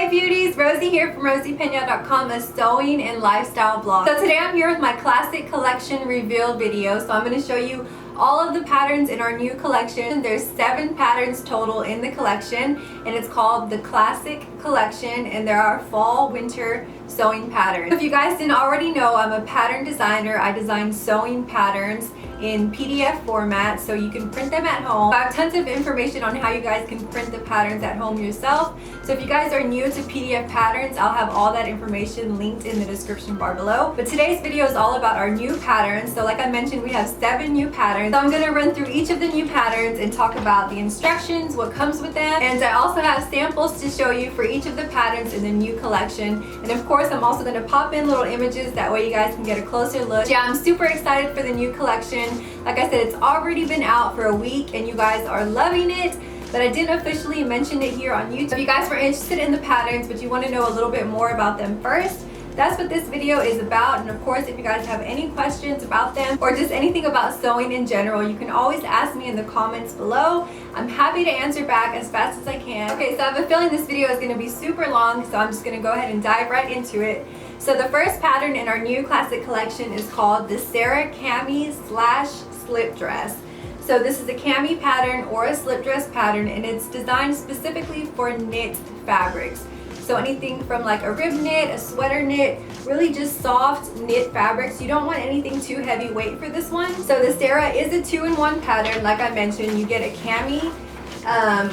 Hi beauties, Rosy here from rosypena.com, a sewing and lifestyle blog. So today I'm here with my classic collection reveal video. So I'm going to show you all of the patterns in our new collection. There's 7 patterns total in the collection, and it's called the Classic Collection, and there are fall winter sewing patterns. If you guys didn't already know, I'm a pattern designer. I design sewing patterns in PDF format so you can print them at home. I have tons of information on how you guys can print the patterns at home yourself. So if you guys are new to PDF patterns, I'll have all that information linked in the description bar below. But today's video is all about our new patterns. So like I mentioned, we have 7 new patterns. So I'm going to run through each of the new patterns and talk about the instructions, what comes with them, and I also have samples to show you for each of the patterns in the new collection. And of course, I'm also going to pop in little images, that way you guys can get a closer look. Yeah, I'm super excited for the new collection. Like I said, it's already been out for a week and you guys are loving it, but I didn't officially mention it here on YouTube. If you guys were interested in the patterns but you want to know a little bit more about them first, that's what this video is about. And of course, if you guys have any questions about them or just anything about sewing in general, you can always ask me in the comments below. I'm happy to answer back as fast as I can. Okay, so I have a feeling this video is going to be super long, so I'm just going to go ahead and dive right into it. So the first pattern in our new classic collection is called the Sarah Cami / slip dress. So this is a cami pattern or a slip dress pattern, and it's designed specifically for knit fabrics. So anything from like a rib knit, a sweater knit, really just soft knit fabrics. You don't want anything too heavyweight for this one. So the Sarah is a 2-in-1 pattern. Like I mentioned, you get a cami,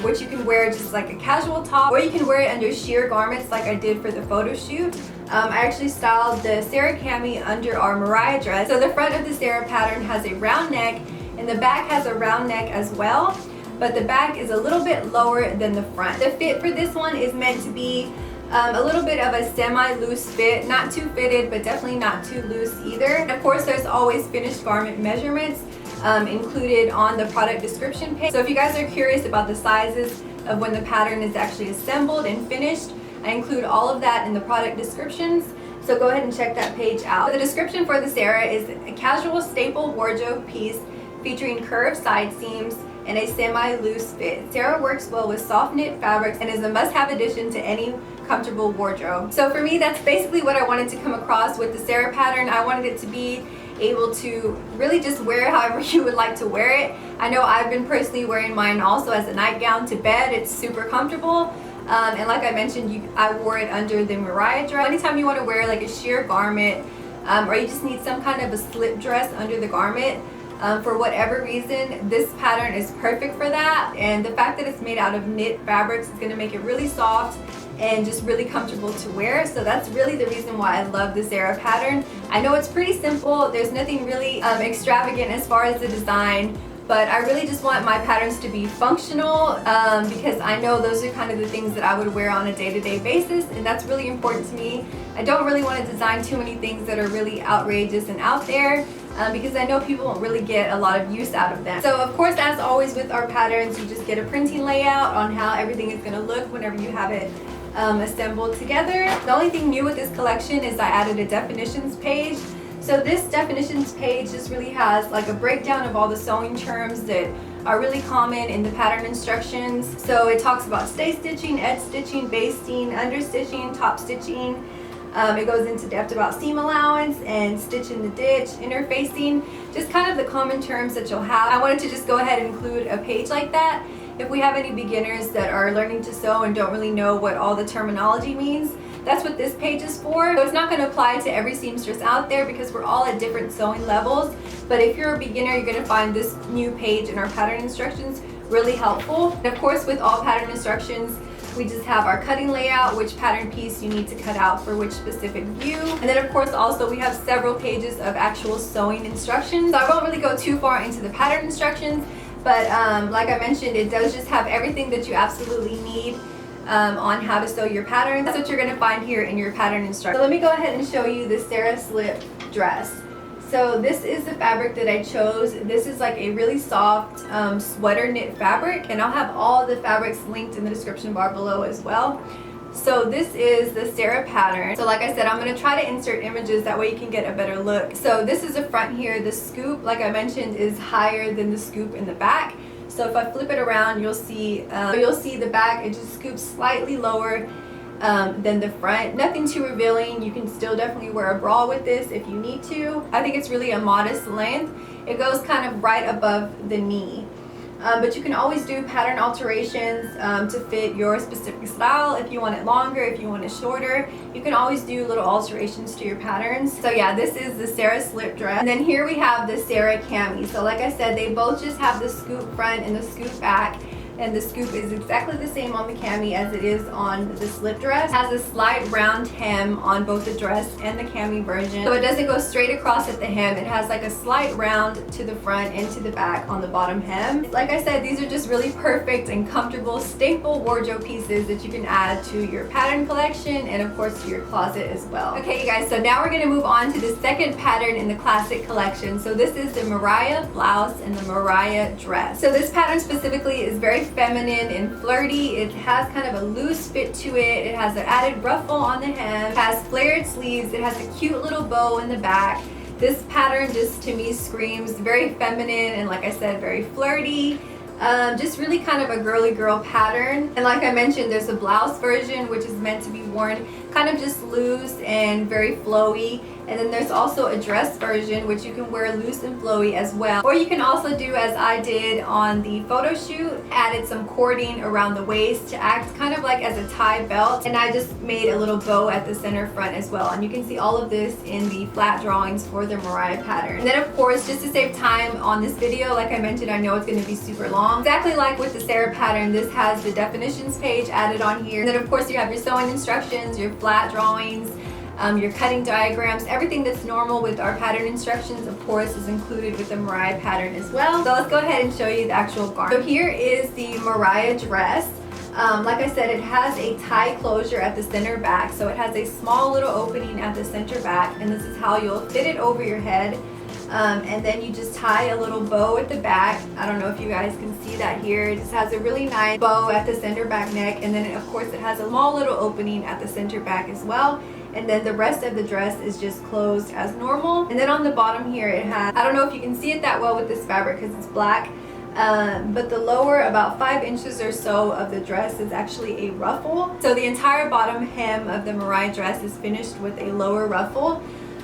which you can wear just like a casual top, or you can wear it under sheer garments like I did for the photo shoot. I actually styled the Sarah cami under our Mariah dress. So the front of the Sarah pattern has a round neck, and the back has a round neck as well, but the back is a little bit lower than the front. The fit for this one is meant to be a little bit of a semi-loose fit, not too fitted, but definitely not too loose either. And of course, there's always finished garment measurements included on the product description page. So if you guys are curious about the sizes of when the pattern is actually assembled and finished, I include all of that in the product descriptions, so go ahead and check that page out. The description for the Sarah is a casual staple wardrobe piece featuring curved side seams and a semi-loose fit. Sarah works well with soft knit fabrics and is a must-have addition to any comfortable wardrobe. So for me, that's basically what I wanted to come across with the Sarah pattern. I wanted it to be able to really just wear it however you would like to wear it. I know I've been personally wearing mine also as a nightgown to bed. It's super comfortable. And like I mentioned, I wore it under the Mariah dress. Anytime you want to wear like a sheer garment, or you just need some kind of a slip dress under the garment, for whatever reason, this pattern is perfect for that. And the fact that it's made out of knit fabrics is going to make it really soft and just really comfortable to wear. So that's really the reason why I love the Sarah pattern. I know it's pretty simple. There's nothing really extravagant as far as the design, but I really just want my patterns to be functional, because I know those are kind of the things that I would wear on a day-to-day basis, and that's really important to me. I don't really want to design too many things that are really outrageous and out there, because I know people won't really get a lot of use out of them. So of course, as always with our patterns, you just get a printing layout on how everything is going to look whenever you have it assembled together. The only thing new with this collection is I added a definitions page. So this definitions page just really has like a breakdown of all the sewing terms that are really common in the pattern instructions. So it talks about stay stitching, edge stitching, basting, under stitching, top stitching. It goes into depth about seam allowance and stitch in the ditch, interfacing, just kind of the common terms that you'll have. I wanted to just go ahead and include a page like that if we have any beginners that are learning to sew and don't really know what all the terminology means. That's what this page is for. So it's not going to apply to every seamstress out there because we're all at different sewing levels. But if you're a beginner, you're going to find this new page in our pattern instructions really helpful. And of course, with all pattern instructions, we just have our cutting layout, which pattern piece you need to cut out for which specific view. And then of course also we have several pages of actual sewing instructions. So I won't really go too far into the pattern instructions, but like I mentioned, it does just have everything that you absolutely need on how to sew your pattern. That's what you're going to find here in your pattern instructions. So let me go ahead and show you the Sarah slip dress. So this is the fabric that I chose. This is like a really soft sweater knit fabric, and I'll have all the fabrics linked in the description bar below as well. So this is the Sarah pattern. So like I said, I'm going to try to insert images, that way you can get a better look. So this is the front here. The scoop, like I mentioned, is higher than the scoop in the back. So if I flip it around, you'll see the back, it just scoops slightly lower than the front. Nothing too revealing. You can still definitely wear a bra with this if you need to. I think it's really a modest length. It goes kind of right above the knee. But you can always do pattern alterations to fit your specific style. If you want it longer, if you want it shorter, you can always do little alterations to your patterns. So yeah, this is the Sarah slip dress. And then here we have the Sarah cami. So like I said, they both just have the scoop front and the scoop back. And the scoop is exactly the same on the cami as it is on the slip dress. It has a slight round hem on both the dress and the cami version. So it doesn't go straight across at the hem. It has like a slight round to the front and to the back on the bottom hem. Like I said, these are just really perfect and comfortable staple wardrobe pieces that you can add to your pattern collection and of course to your closet as well. Okay you guys, so now we're gonna move on to the second pattern in the classic collection. So this is the Mariah blouse and the Mariah dress. So this pattern specifically is very feminine and flirty. It has kind of a loose fit to it. It has an added ruffle on the hem. It has flared sleeves. It has a cute little bow in the back. This pattern just to me screams very feminine and like I said, very flirty. Just really kind of a girly girl pattern. And like I mentioned, there's a blouse version which is meant to be worn kind of just loose and very flowy. And then there's also a dress version which you can wear loose and flowy as well. Or you can also do as I did on the photo shoot, added some cording around the waist to act kind of like as a tie belt. And I just made a little bow at the center front as well. And you can see all of this in the flat drawings for the Mariah pattern. And then of course, just to save time on this video, like I mentioned, I know it's going to be super long. Exactly like with the Sarah pattern, this has the definitions page added on here. And then of course you have your sewing instructions, your flat drawings, your cutting diagrams, everything that's normal with our pattern instructions of course is included with the Mariah pattern as well. So let's go ahead and show you the actual garment. So here is the Mariah dress. Like I said, it has a tie closure at the center back. So it has a small little opening at the center back and this is how you'll fit it over your head. And then you just tie a little bow at the back. I don't know if you guys can see that here. It just has a really nice bow at the center back neck and then of course it has a small little opening at the center back as well. And then the rest of the dress is just closed as normal. And then on the bottom here it has, I don't know if you can see it that well with this fabric because it's black, but the lower about 5 inches or so of the dress is actually a ruffle. So the entire bottom hem of the Mariah dress is finished with a lower ruffle.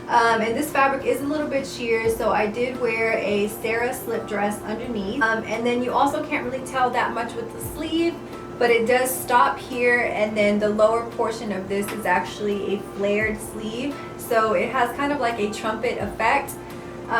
And this fabric is a little bit sheer, so I did wear a Sarah slip dress underneath. And then you also can't really tell that much with the sleeve, but it does stop here and then the lower portion of this is actually a flared sleeve. So it has kind of like a trumpet effect.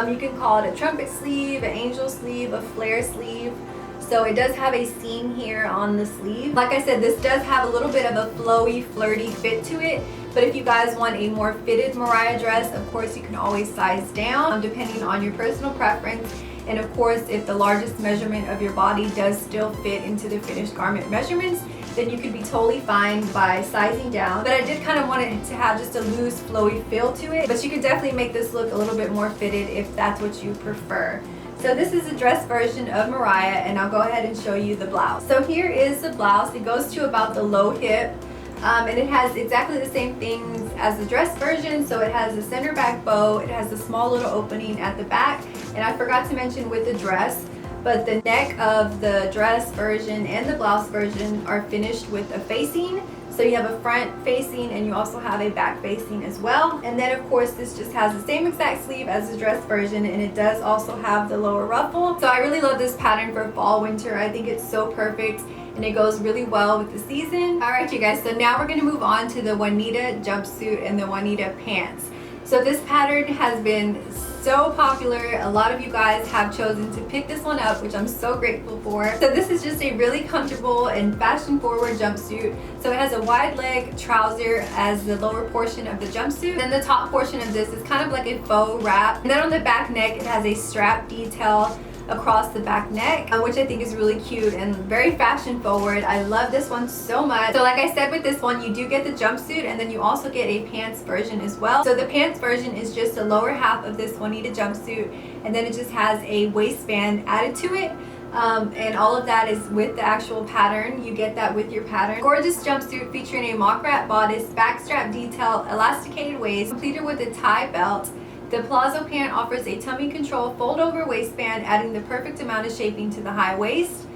You can call it a trumpet sleeve, an angel sleeve, a flare sleeve. So it does have a seam here on the sleeve. Like I said, this does have a little bit of a flowy, flirty fit to it. But if you guys want a more fitted Mariah dress, of course you can always size down depending on your personal preference. And of course, if the largest measurement of your body does still fit into the finished garment measurements, then you could be totally fine by sizing down. But I did kind of want it to have just a loose, flowy feel to it. But you could definitely make this look a little bit more fitted if that's what you prefer. So this is a dress version of Mariah, and I'll go ahead and show you the blouse. So here is the blouse. It goes to about the low hip. And it has exactly the same things as the dress version. So it has a center back bow, it has a small little opening at the back, and I forgot to mention with the dress, but the neck of the dress version and the blouse version are finished with a facing. So you have a front facing and you also have a back facing as well. And then of course this just has the same exact sleeve as the dress version, and it does also have the lower ruffle. So I really love this pattern for fall, winter. I think it's so perfect and it goes really well with the season. All right, you guys, so now we're gonna move on to the Juanita jumpsuit and the Juanita pants. So this pattern has been so popular. A lot of you guys have chosen to pick this one up, which I'm so grateful for. So this is just a really comfortable and fashion forward jumpsuit. So it has a wide leg trouser as the lower portion of the jumpsuit. Then the top portion of this is kind of like a faux wrap. And then on the back neck, it has a strap detail across the back neck, which I think is really cute and very fashion forward. I love this one so much. So like I said with this one, you do get the jumpsuit and then you also get a pants version as well. So the pants version is just the lower half of this Juanita jumpsuit, and then it just has a waistband added to it. And all of that is with the actual pattern. You get that with your pattern. Gorgeous jumpsuit featuring a mock wrap bodice, backstrap detail, elasticated waist, completed with a tie belt. The palazzo pant offers a tummy control fold over waistband, adding the perfect amount of shaping to the high waist.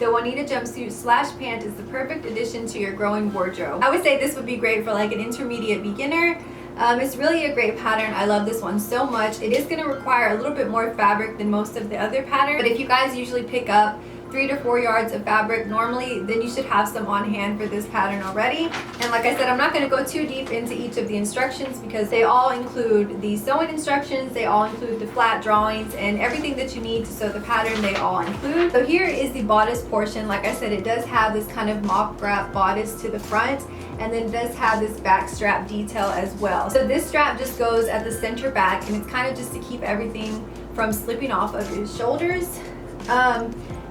the Juanita jumpsuit / pant is the perfect addition to your growing wardrobe. I would say this would be great for like an intermediate beginner. It's really a great pattern. I love this one so much. It is going to require a little bit more fabric than most of the other patterns, but if you guys usually pick up 3 to 4 yards of fabric normally, then you should have some on hand for this pattern already. And like I said, I'm not going to go too deep into each of the instructions because they all include the sewing instructions, they all include the flat drawings, and everything that you need to sew the pattern they all include. So here is the bodice portion. Like I said, it does have this kind of mop wrap bodice to the front, and then it does have this back strap detail as well. So this strap just goes at the center back, and it's kind of just to keep everything from slipping off of your shoulders.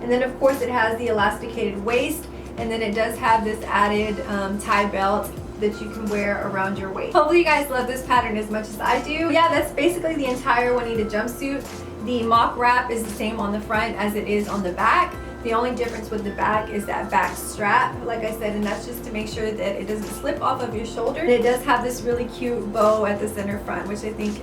And then of course it has the elasticated waist, and then it does have this added tie belt that you can wear around your waist. Hopefully you guys love this pattern as much as I do. Yeah, that's basically the entire Juanita jumpsuit. The mock wrap is the same on the front as it is on the back. The only difference with the back is that back strap, like I said, and that's just to make sure that it doesn't slip off of your shoulder. And it does have this really cute bow at the center front, which I think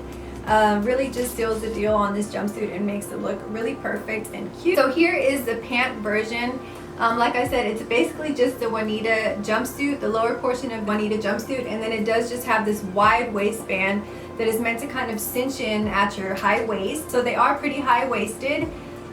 really just seals the deal on this jumpsuit and makes it look really perfect and cute. So here is the pant version. Like I said, it's basically just the Juanita jumpsuit, the lower portion of Juanita jumpsuit, and then it does just have this wide waistband that is meant to kind of cinch in at your high waist. So they are pretty high-waisted.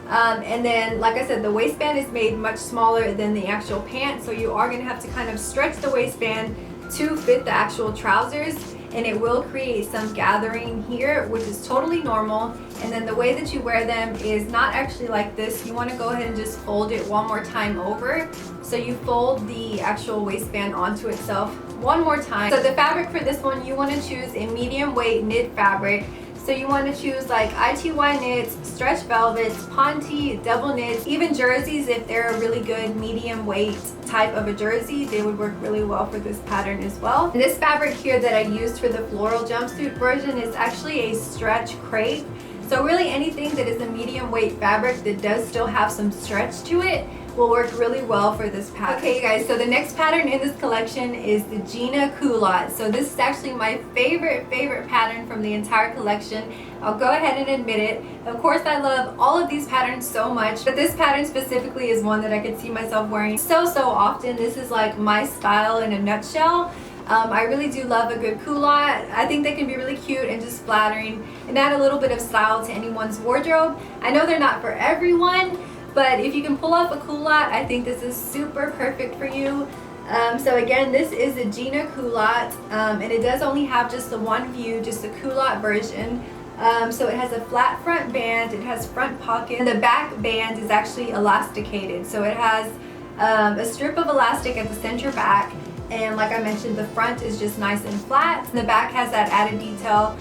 And then, like I said, the waistband is made much smaller than the actual pant, so you are going to have to kind of stretch the waistband to fit the actual trousers, and it will create some gathering here, which is totally normal. And then the way that you wear them is not actually like this. You want to go ahead and just fold it one more time over. So you fold the actual waistband onto itself one more time. So the fabric for this one, you want to choose a medium weight knit fabric. So you want to choose like ITY knits, stretch velvets, ponte, double knits, even jerseys. If they're a really good medium weight type of a jersey, they would work really well for this pattern as well. And this fabric here that I used for the floral jumpsuit version is actually a stretch crepe. So really anything that is a medium weight fabric that does still have some stretch to it will work really well for this pattern. Okay, you guys, so the next pattern in this collection is the Gina culotte. So this is actually my favorite pattern from the entire collection. I'll go ahead and admit it. Of course, I love all of these patterns so much, but this pattern specifically is one that I could see myself wearing so often. This is like my style in a nutshell. I really do love a good culotte. I think they can be really cute and just flattering and add a little bit of style to anyone's wardrobe. I know they're not for everyone, but if you can pull off a culotte, I think this is super perfect for you. So again, this is a Gina culotte, and it does only have just the one view, just the culotte version. So it has a flat front band, it has front pocket, and the back band is actually elasticated. So it has a strip of elastic at the center back, and like I mentioned, the front is just nice and flat, and the back has that added detail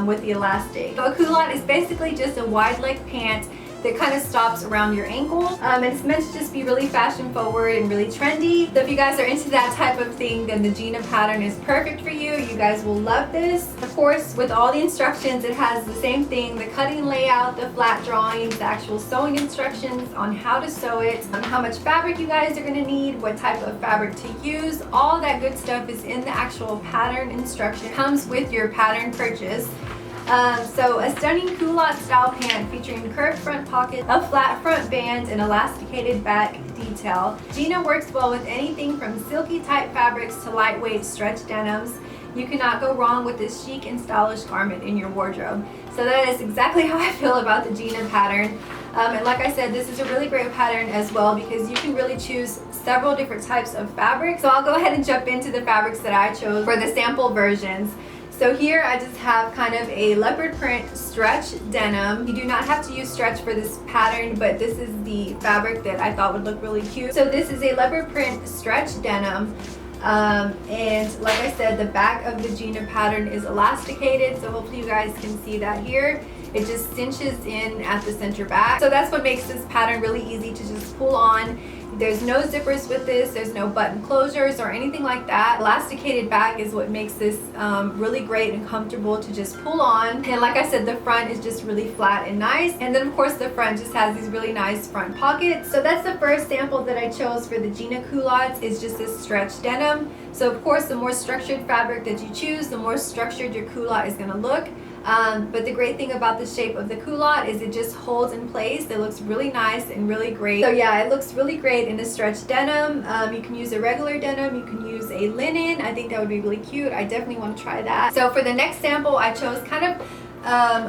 with the elastic. So a culotte is basically just a wide leg pant that kind of stops around your ankle, and it's meant to just be really fashion forward and really trendy. So if you guys are into that type of thing, then the Gina pattern is perfect for you. You guys will love this. Of course, with all the instructions, it has the same thing: the cutting layout, the flat drawings, the actual sewing instructions on how to sew it, on how much fabric you guys are going to need, what type of fabric to use. All that good stuff is in the actual pattern instruction. It comes with your pattern purchase. So a stunning culotte style pant featuring curved front pocket, a flat front band, and elasticated back detail. Gina works well with anything from silky type fabrics to lightweight stretch denims. You cannot go wrong with this chic and stylish garment in your wardrobe. So that is exactly how I feel about the Gina pattern. And like I said, this is a really great pattern as well because you can really choose several different types of fabric. So I'll go ahead and jump into the fabrics that I chose for the sample versions. So here I just have kind of a leopard print stretch denim. You do not have to use stretch for this pattern, but this is the fabric that I thought would look really cute. So this is a leopard print stretch denim. And like I said, the back of the Gina pattern is elasticated, so hopefully you guys can see that here. It just cinches in at the center back. So that's what makes this pattern really easy to just pull on. There's no zippers with this, there's no button closures or anything like that. Elasticated back is what makes this really great and comfortable to just pull on. And like I said, the front is just really flat and nice. And then of course the front just has these really nice front pockets. So that's the first sample that I chose for the Gina culottes, is just this stretch denim. So of course the more structured fabric that you choose, the more structured your culotte is going to look. But the great thing about the shape of the culotte is it just holds in place. It looks really nice and really great. So yeah, it looks really great in a stretch denim. You can use a regular denim, you can use a linen. I think that would be really cute. I definitely want to try that. So for the next sample, I chose kind of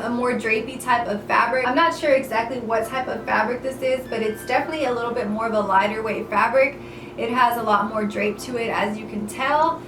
a more drapey type of fabric. I'm not sure exactly what type of fabric this is, but it's definitely a little bit more of a lighter weight fabric. It has a lot more drape to it, as you can tell.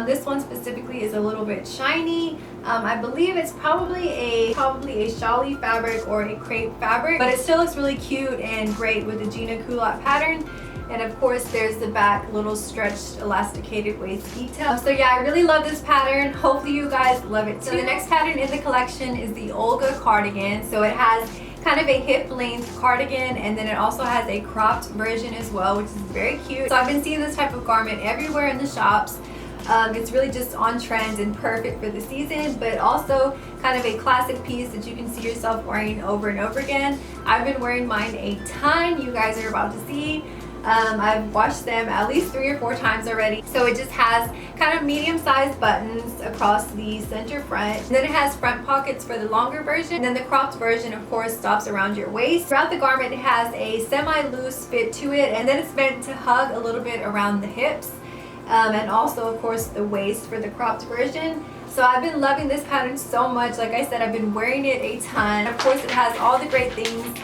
This one specifically is a little bit shiny. I believe it's probably a challis fabric or a crepe fabric, but it still looks really cute and great with the Gina culotte pattern. And of course there's the back little stretched elasticated waist detail. So yeah, I really love this pattern. Hopefully you guys love it too. So the next pattern in the collection is the Olga cardigan. So it has kind of a hip length cardigan, and then it also has a cropped version as well, which is very cute. So I've been seeing this type of garment everywhere in the shops. It's really just on trend and perfect for the season, but also kind of a classic piece that you can see yourself wearing over and over again. I've been wearing mine a ton. You guys are about to see. I've washed them at least 3 or 4 times already. So it just has kind of medium-sized buttons across the center front. And then it has front pockets for the longer version. And then the cropped version, of course, stops around your waist. Throughout the garment, it has a semi-loose fit to it, and then it's meant to hug a little bit around the hips. And also, of course, the waist for the cropped version. So I've been loving this pattern so much. Like I said, I've been wearing it a ton. Of course, it has all the great things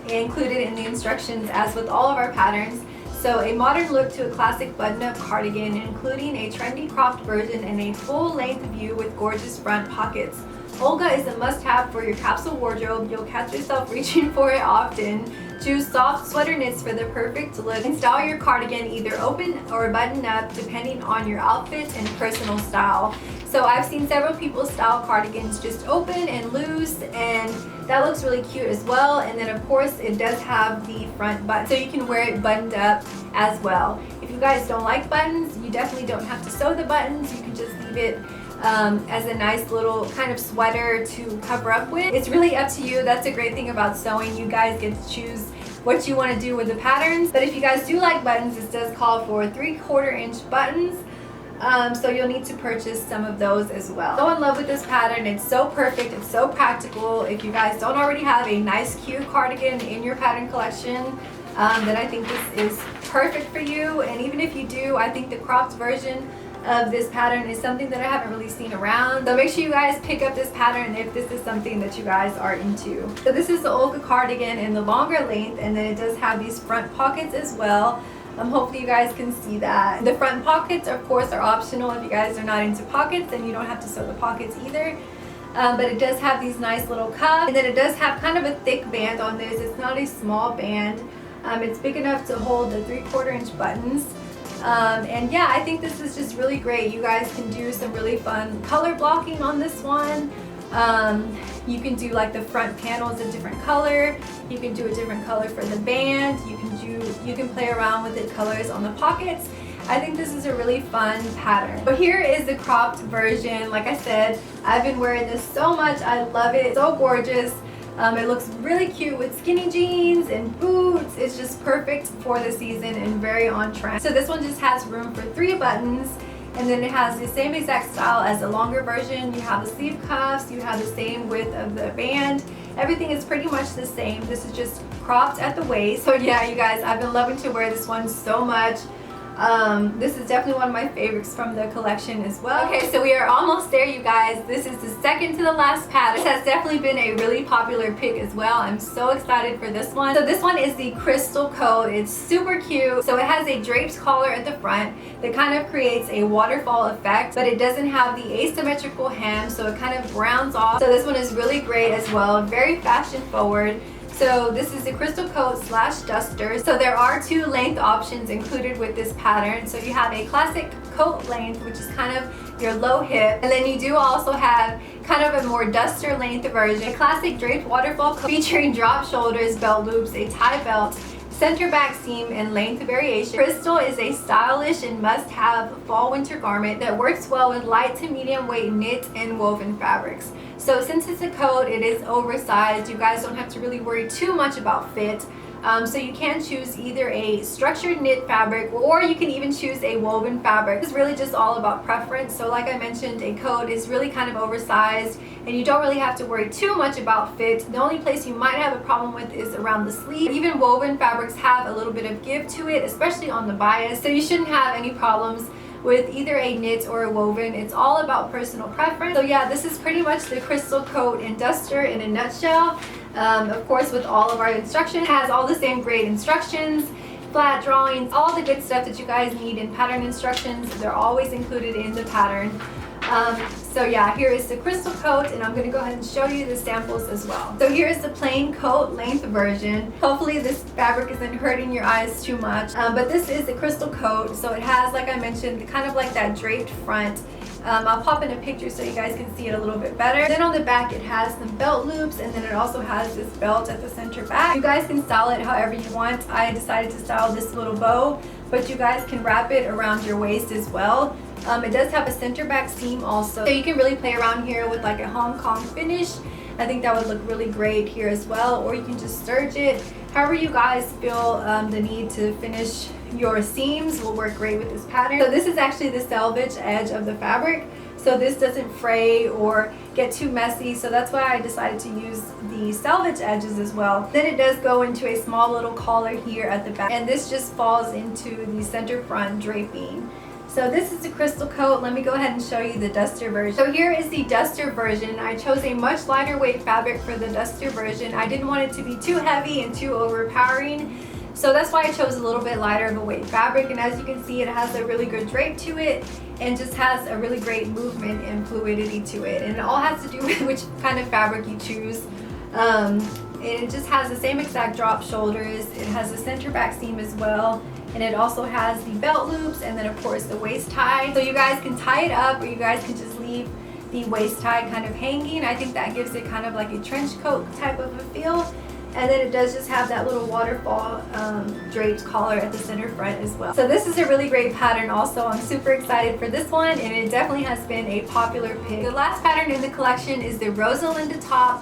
included in the instructions, as with all of our patterns. So a modern look to a classic button-up cardigan, including a trendy cropped version and a full-length view with gorgeous front pockets. Olga is a must-have for your capsule wardrobe. You'll catch yourself reaching for it often. Choose soft sweater knits for the perfect look, and style your cardigan either open or button up depending on your outfit and personal style. So I've seen several people style cardigans just open and loose, and that looks really cute as well. And then of course it does have the front button, so you can wear it buttoned up as well. If you guys don't like buttons, you definitely don't have to sew the buttons. You can just leave it as a nice little kind of sweater to cover up with. It's really up to you. That's a great thing about sewing. You guys get to choose what you want to do with the patterns. But if you guys do like buttons, this does call for 3/4 inch buttons. So you'll need to purchase some of those as well. So in love with this pattern. It's so perfect. It's so practical. If you guys don't already have a nice cute cardigan in your pattern collection, then I think this is perfect for you. And even if you do, I think the cropped version of this pattern is something that I haven't really seen around. So make sure you guys pick up this pattern if this is something that you guys are into. So this is the Olga cardigan in the longer length, and then it does have these front pockets as well. Hopefully you guys can see that. The front pockets, of course, are optional. If you guys are not into pockets, then you don't have to sew the pockets either. But it does have these nice little cuffs, and then it does have kind of a thick band on this. It's not a small band. It's big enough to hold the 3/4 inch buttons. And yeah, I think this is just really great. You guys can do some really fun color blocking on this one. You can do like the front panels a different color. You can do a different color for the band. You can play around with the colors on the pockets. I think this is a really fun pattern. But here is the cropped version. Like I said, I've been wearing this so much. I love it. It's so gorgeous. It looks really cute with skinny jeans and boots. It's just perfect for the season and very on trend. So this one just has room for 3 buttons, and then it has the same exact style as the longer version. You have the sleeve cuffs, you have the same width of the band. Everything is pretty much the same. This is just cropped at the waist. So yeah, you guys, I've been loving to wear this one so much. This is definitely one of my favorites from the collection as well. Okay, so we are almost there, you guys. This is the second to the last pattern. This has definitely been a really popular pick as well. I'm so excited for this one. So this one is the crystal coat. It's super cute. So it has a draped collar at the front that kind of creates a waterfall effect, but it doesn't have the asymmetrical hem, so it kind of rounds off. So this one is really great as well. Very fashion forward. So this is the crystal coat / duster. So there are 2 length options included with this pattern. So you have a classic coat length, which is kind of your low hip, and then you do also have kind of a more duster length version. A classic draped waterfall coat featuring drop shoulders, belt loops, a tie belt, center back seam, and length variation. Crystal is a stylish and must-have fall-winter garment that works well with light to medium weight knit and woven fabrics. So since it's a coat, it is oversized. You guys don't have to really worry too much about fit. So you can choose either a structured knit fabric, or you can even choose a woven fabric. It's really just all about preference. So like I mentioned, a coat is really kind of oversized and you don't really have to worry too much about fit. The only place you might have a problem with is around the sleeve. Even woven fabrics have a little bit of give to it, especially on the bias. So you shouldn't have any problems with either a knit or a woven. It's all about personal preference. So yeah, this is pretty much the crystal coat and duster in a nutshell. Of course, with all of our instructions, it has all the same great instructions, flat drawings, all the good stuff that you guys need in pattern instructions. They're always included in the pattern. So yeah, here is the crystal coat, and I'm going to go ahead and show you the samples as well. So here's the plain coat length version. Hopefully this fabric isn't hurting your eyes too much, but this is the crystal coat. So it has, like I mentioned, kind of like that draped front. I'll pop in a picture so you guys can see it a little bit better. Then on the back it has some belt loops, and then it also has this belt at the center back. You guys can style it however you want. I decided to style this little bow, but you guys can wrap it around your waist as well. It does have a center back seam also, so you can really play around here with like a Hong Kong finish. I think that would look really great here as well, or you can just serge it. However you guys feel the need to finish your seams will work great with this pattern. So this is actually the selvage edge of the fabric, so this doesn't fray or get too messy, so that's why I decided to use the selvage edges as well. Then it does go into a small little collar here at the back, and this just falls into the center front draping. So this is the crystal coat. Let me go ahead and show you the duster version. So here is the duster version. I chose a much lighter weight fabric for the duster version. I didn't want it to be too heavy and too overpowering, so that's why I chose a little bit lighter of a weight fabric. And as you can see, it has a really good drape to it and just has a really great movement and fluidity to it. And it all has to do with which kind of fabric you choose. And it just has the same exact drop shoulders. It has a center back seam as well. And it also has the belt loops, and then of course the waist tie. So you guys can tie it up, or you guys can just leave the waist tie kind of hanging. I think that gives it kind of like a trench coat type of a feel. And then it does just have that little waterfall draped collar at the center front as well. So this is a really great pattern also. I'm super excited for this one, and it definitely has been a popular pick. The last pattern in the collection is the Rosalinda top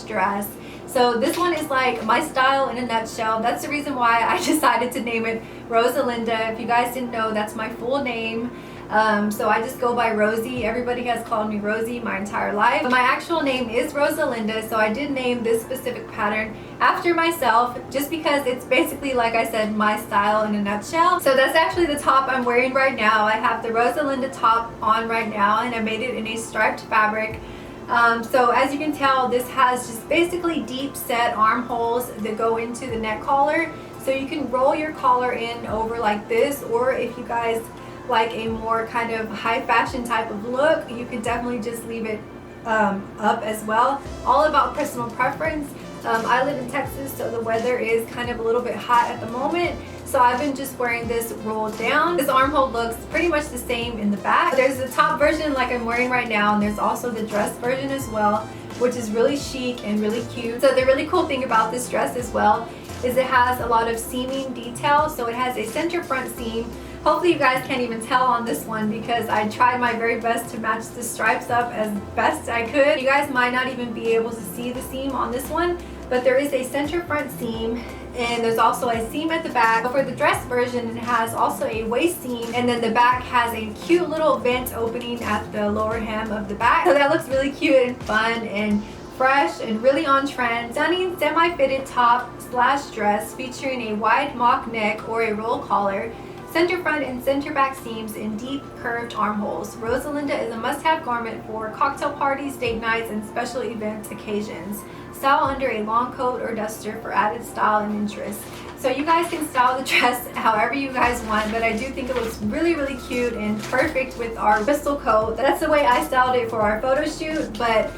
/ dress. So this one is like my style in a nutshell. That's the reason why I decided to name it Rosalinda. If you guys didn't know, that's my full name. So I just go by Rosy. Everybody has called me Rosy my entire life. But my actual name is Rosalinda, so I did name this specific pattern after myself, just because it's basically, like I said, my style in a nutshell. So that's actually the top I'm wearing right now. I have the Rosalinda top on right now, and I made it in a striped fabric. So as you can tell, this has just basically deep set armholes that go into the neck collar. So you can roll your collar in over like this, or if you guys like a more kind of high fashion type of look, you can definitely just leave it up as well. All about personal preference. I live in Texas, so the weather is kind of a little bit hot at the moment. So I've been just wearing this rolled down. This armhole looks pretty much the same in the back. There's the top version like I'm wearing right now, and there's also the dress version as well, which is really chic and really cute. So the really cool thing about this dress as well is it has a lot of seaming detail. So it has a center front seam. Hopefully you guys can't even tell on this one, because I tried my very best to match the stripes up as best I could. You guys might not even be able to see the seam on this one, but there is a center front seam, and there's also a seam at the back. For the dress version, it has also a waist seam, and then the back has a cute little vent opening at the lower hem of the back. So that looks really cute and fun and fresh and really on trend. Stunning semi-fitted top / dress featuring a wide mock neck or a roll collar, center front and center back seams, and deep curved armholes. Rosalinda is a must-have garment for cocktail parties, date nights, and special event occasions. Style under a long coat or duster for added style and interest. So you guys can style the dress however you guys want, but I do think it looks really, really cute and perfect with our crystal coat. That's the way I styled it for our photo shoot, but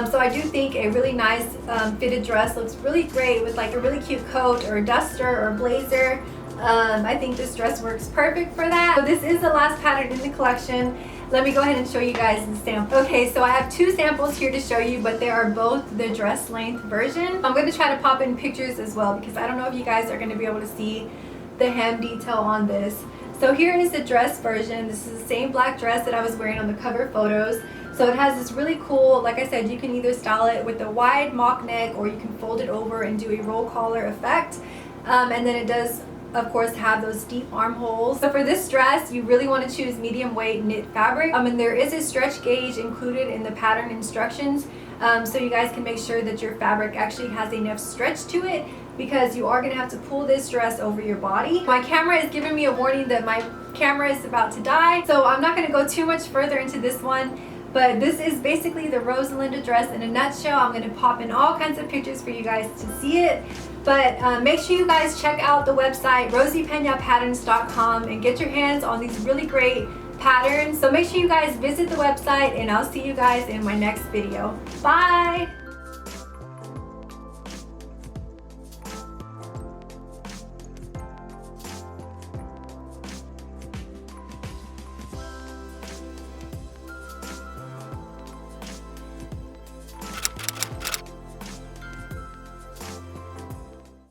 so I do think a really nice fitted dress looks really great with like a really cute coat or duster or blazer. I think this dress works perfect for that. So this is the last pattern in the collection. Let me go ahead and show you guys the sample. Okay, so I have two samples here to show you, but they are both the dress length version. I'm going to try to pop in pictures as well, because I don't know if you guys are going to be able to see the hem detail on this. So here is the dress version. This is the same black dress that I was wearing on the cover photos. So it has this really cool, like I said, you can either style it with a wide mock neck, or you can fold it over and do a roll collar effect. and then it does of course have those deep armholes. So for this dress, you really want to choose medium weight knit fabric. And there is a stretch gauge included in the pattern instructions, so you guys can make sure that your fabric actually has enough stretch to it, because you are going to have to pull this dress over your body. My camera is giving me a warning that my camera is about to die, so I'm not going to go too much further into this one. But this is basically the Rosalinda dress in a nutshell. I'm going to pop in all kinds of pictures for you guys to see it. But make sure you guys check out the website rosypenapatterns.com and get your hands on these really great patterns. So make sure you guys visit the website, and I'll see you guys in my next video. Bye!